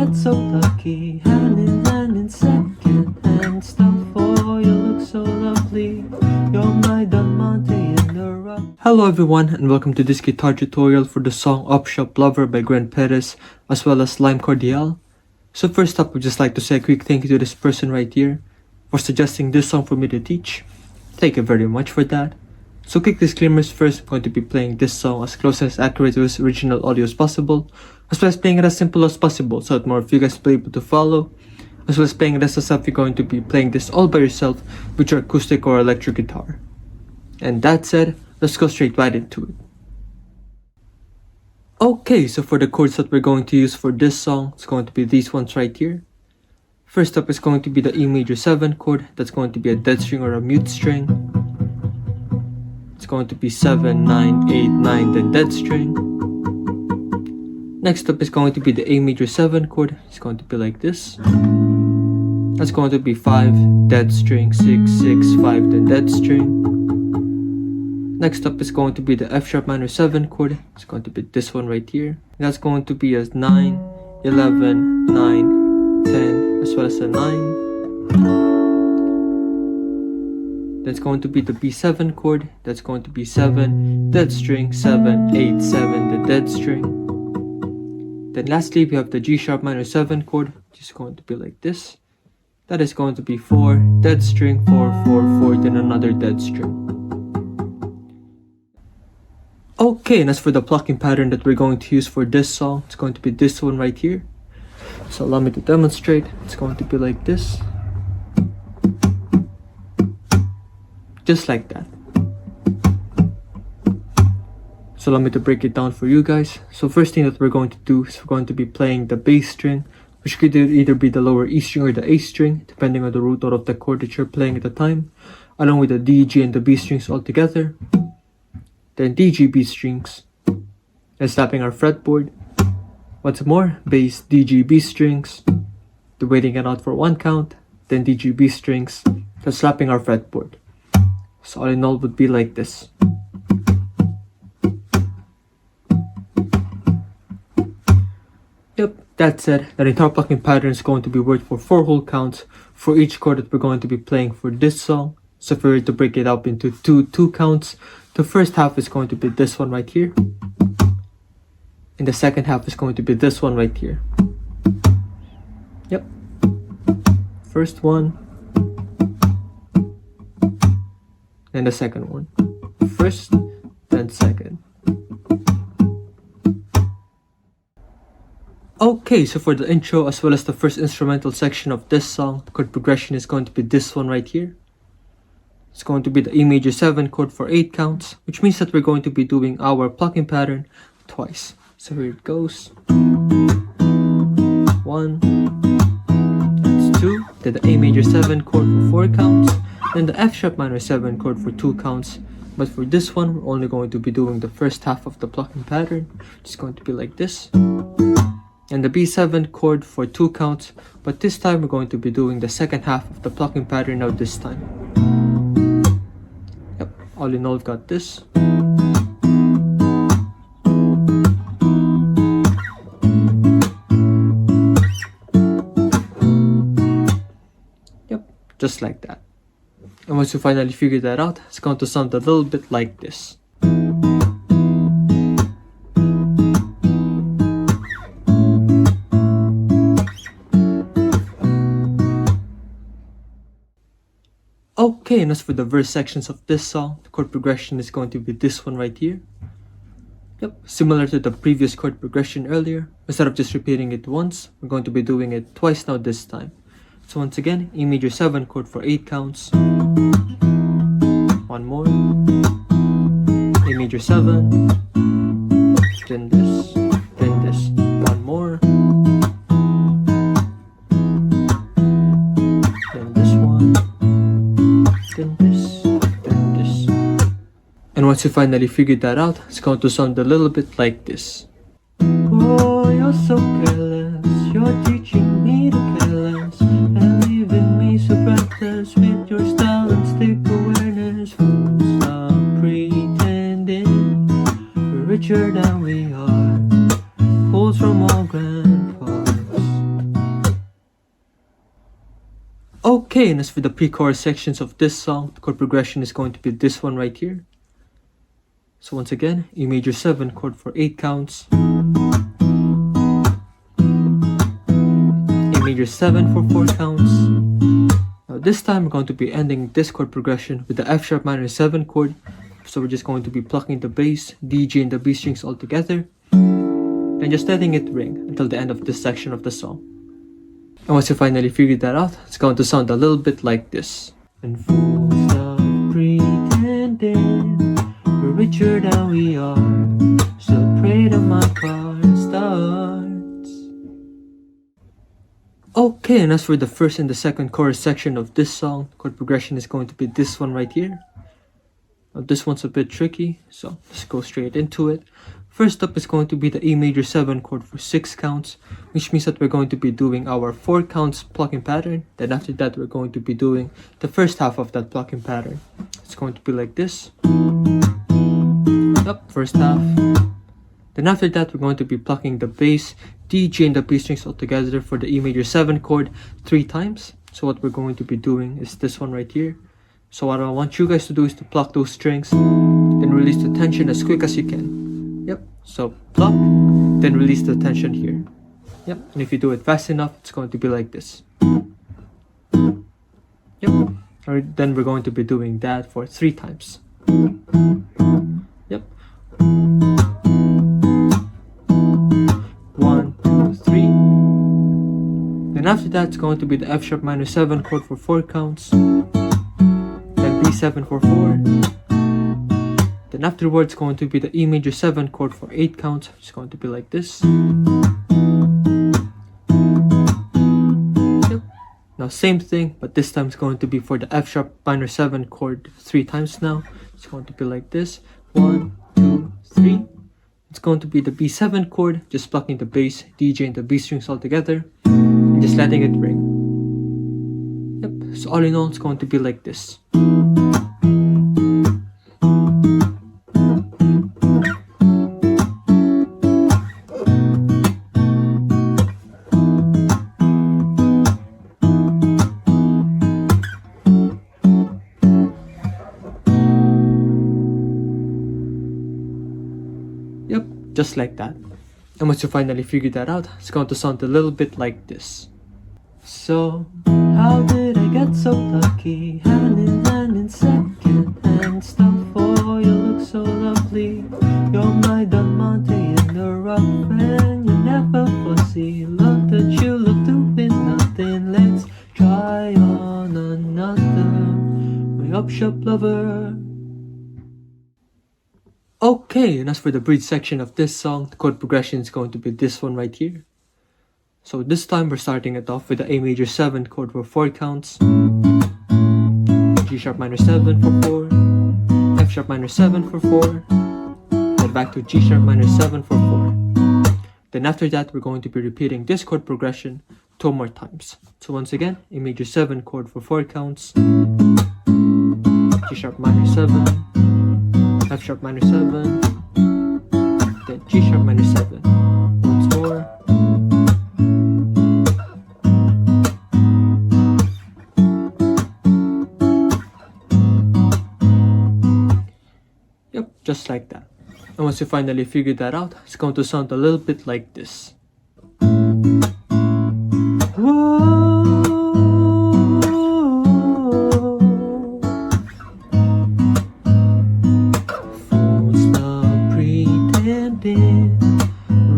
got so lucky, hand in hand in second hand stuff. Oh, you look so lovely, you're my diamante in the rough. Hello everyone, and welcome to this guitar tutorial for the song Up Shop Lover by GRENTPEREZ, as well as Lime Cordiale. So first up, I'd just like to say a quick thank you to this person right here for suggesting this song for me to teach. Thank you very much for that. So quick disclaimers first, I'm going to be playing this song as close and as accurate to its original audio as possible, as well as playing it as simple as possible so that more of you guys will be able to follow, as well as playing it as if you're going to be playing this all by yourself with your acoustic or electric guitar. And that said, let's go straight right into it. Okay, so for the chords that we're going to use for this song, it's going to be these ones right here. First up is going to be the E major 7 chord. That's going to be a dead string or a mute string. It's going to be 7, 9, 8, 9, then dead string. Next up is going to be the A major 7 chord. It's going to be like this. That's going to be 5, dead string, 6, 6, 5, then dead string. Next up is going to be the F sharp minor 7 chord. It's going to be this one right here. That's going to be a 9, 11, 9, 10, as well as a 9. That's going to be the B7 chord. That's going to be 7, dead string, 7, 8, 7, the dead string. Then lastly, we have the G sharp minor 7 chord, which is going to be like this. That is going to be 4, dead string, 4, 4, 4, then another dead string. Okay, and as for the plucking pattern that we're going to use for this song, it's going to be this one right here. So allow me to demonstrate. It's going to be like this. Just like that. So allow me to break it down for you guys. So first thing that we're going to do is we're going to be playing the bass string, which could either be the lower E string or the A string, depending on the root note of the chord that you're playing at the time, along with the D, G, and the B strings all together. Then D, G, B strings, and slapping our fretboard. Once more, bass, D, G, B strings, the waiting it out for 1 count, then D, G, B strings, then slapping our fretboard. So all in all would be like this. Yep, that's it. The entire plucking pattern is going to be worked for 4 whole counts for each chord that we're going to be playing for this song. So if we were to break it up into two counts, the first half is going to be this one right here. And the second half is going to be this one right here. Yep. First one. And the second one. First, then second. Okay, so for the intro as well as the first instrumental section of this song, the chord progression is going to be this one right here. It's going to be the E major 7 chord for 8 counts, which means that we're going to be doing our plucking pattern twice. So here it goes. 1, that's 2, then the A major 7 chord for 4 counts, then the F sharp minor 7 chord for 2 counts. But for this one, we're only going to be doing the first half of the plucking pattern, which is going to be like this. And the B7 chord for 2 counts, but this time we're going to be doing the second half of the plucking pattern now this time. Yep, all in all we've got this. Yep, just like that. And once you finally figure that out, it's going to sound a little bit like this. Okay, and as for the verse sections of this song, the chord progression is going to be this one right here. Yep, similar to the previous chord progression earlier. Instead of just repeating it once, we're going to be doing it twice now this time. So once again, E major 7 chord for 8 counts. 1 more. A major 7. Then this. Then this. 1 more. Then this one. Then this. Then this. And once you finally figured that out, it's going to sound a little bit like this. Oh, you're so careless. You're teaching me to careless. And leaving me so breathless with your style and stick awareness. Stop pretending we're richer than we are. Pulls from all grandpas. Okay, and as for the pre-chorus sections of this song, the chord progression is going to be this one right here. So once again, E major 7 chord for 8 counts, A major 7 for 4 counts. Now this time we're going to be ending this chord progression with the F sharp minor 7 chord. So we're just going to be plucking the bass, D, G, and the B strings all together, and just letting it ring until the end of this section of the song. And once you finally figured that out, it's going to sound a little bit like this. And fools stop pretending we're richer than we are, still pray till my car starts. Okay, and as for the first and the second chorus section of this song, chord progression is going to be this one right here. Now this one's a bit tricky, so let's go straight into it. First up is going to be the E major 7 chord for 6 counts, which means that we're going to be doing our 4 counts plucking pattern. Then after that, we're going to be doing the first half of that plucking pattern. It's going to be like this. Yep, first half. Then after that, we're going to be plucking the bass, D, G, and the B strings all together for the E major 7 chord 3 times. So what we're going to be doing is this one right here. So what I want you guys to do is to pluck those strings, then release the tension as quick as you can. Yep, so pluck, then release the tension here. Yep, and if you do it fast enough, it's going to be like this. Yep, alright, then we're going to be doing that for 3 times. Yep. 1, 2, 3. Then after that, it's going to be the F sharp minor 7 chord for 4 counts. B7 for 4. Then afterwards going to be the E major 7 chord for 8 counts. It's going to be like this. Yep. Now same thing, but this time it's going to be for the F sharp minor 7 chord 3 times now. It's going to be like this. 1, 2, 3. It's going to be the B7 chord, just plucking the bass, DJ, and the B strings all together, and just letting it ring. Yep, so all in all, it's going to be like this. Yep, just like that. And once you finally figure that out, it's going to sound a little bit like this. So, how did I get so lucky? Hand in hand in second hand stuff for you look so lovely. You're my diamante in the rough and you never foresee. Love that you love doing nothing. Let's try on another. My up-shop lover. Okay, and as for the bridge section of this song, the chord progression is going to be this one right here. So this time we're starting it off with the A major 7 chord for 4 counts, G sharp minor 7 for 4, F sharp minor 7 for 4, then back to G sharp minor 7 for 4. Then after that we're going to be repeating this chord progression 2 more times. So once again, A major 7 chord for 4 counts, G sharp minor 7, F sharp minor 7, then G sharp minor 7. Once more. Yep, just like that. And once you finally figure that out, it's going to sound a little bit like this.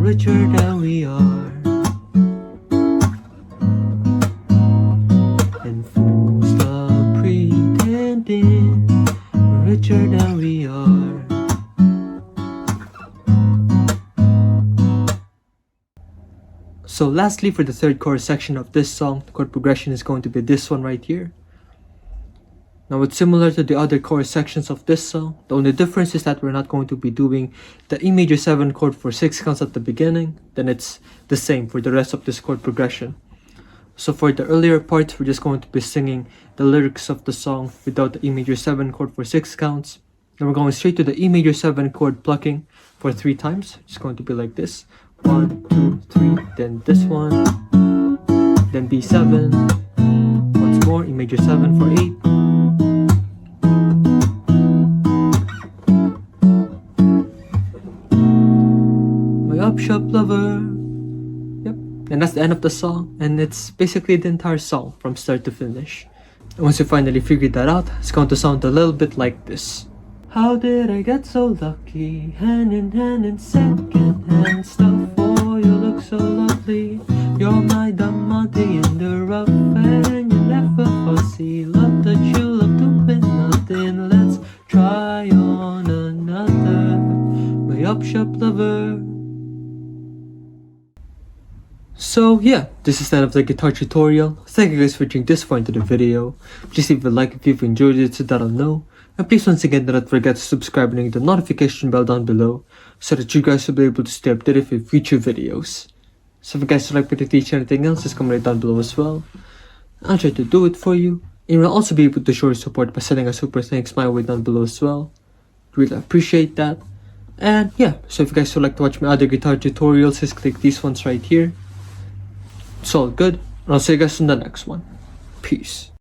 Richer than we are, and fools stop pretending we're richer than we are. So lastly, for the third chorus section of this song, the chord progression is going to be this one right here. Now it's similar to the other chorus sections of this song. The only difference is that we're not going to be doing the E major 7 chord for 6 counts at the beginning. Then it's the same for the rest of this chord progression. So for the earlier parts, we're just going to be singing the lyrics of the song without the E major 7 chord for 6 counts. Then we're going straight to the E major 7 chord plucking for 3 times. It's going to be like this. 1, 2, 3, then this one, then B7, once more. 4, E major 7 for 8. My up shop lover. Yep, and that's the end of the song, and it's basically the entire song from start to finish. And once you finally figured that out, it's going to sound a little bit like this. How did I get so lucky? Hand in hand in second-hand stuff for you look so lovely. You're my diamante in the rough and you're never fussy. Love that you love doing nothing. Let's try on another. My up shop lover. So yeah, this is the end of the guitar tutorial. Thank you guys for watching this far into the video. Please leave a like if you've enjoyed it so that I'll know. And please once again do not forget to subscribe and ring the notification bell down below so that you guys will be able to stay updated with future videos. So if you guys would like me to teach anything else, just comment right down below as well. I'll try to do it for you. And you'll also be able to show your support by sending a super thanks my way down below as well. Really appreciate that. And yeah, so if you guys would like to watch my other guitar tutorials, just click these ones right here. It's all good, and I'll see you guys in the next one. Peace.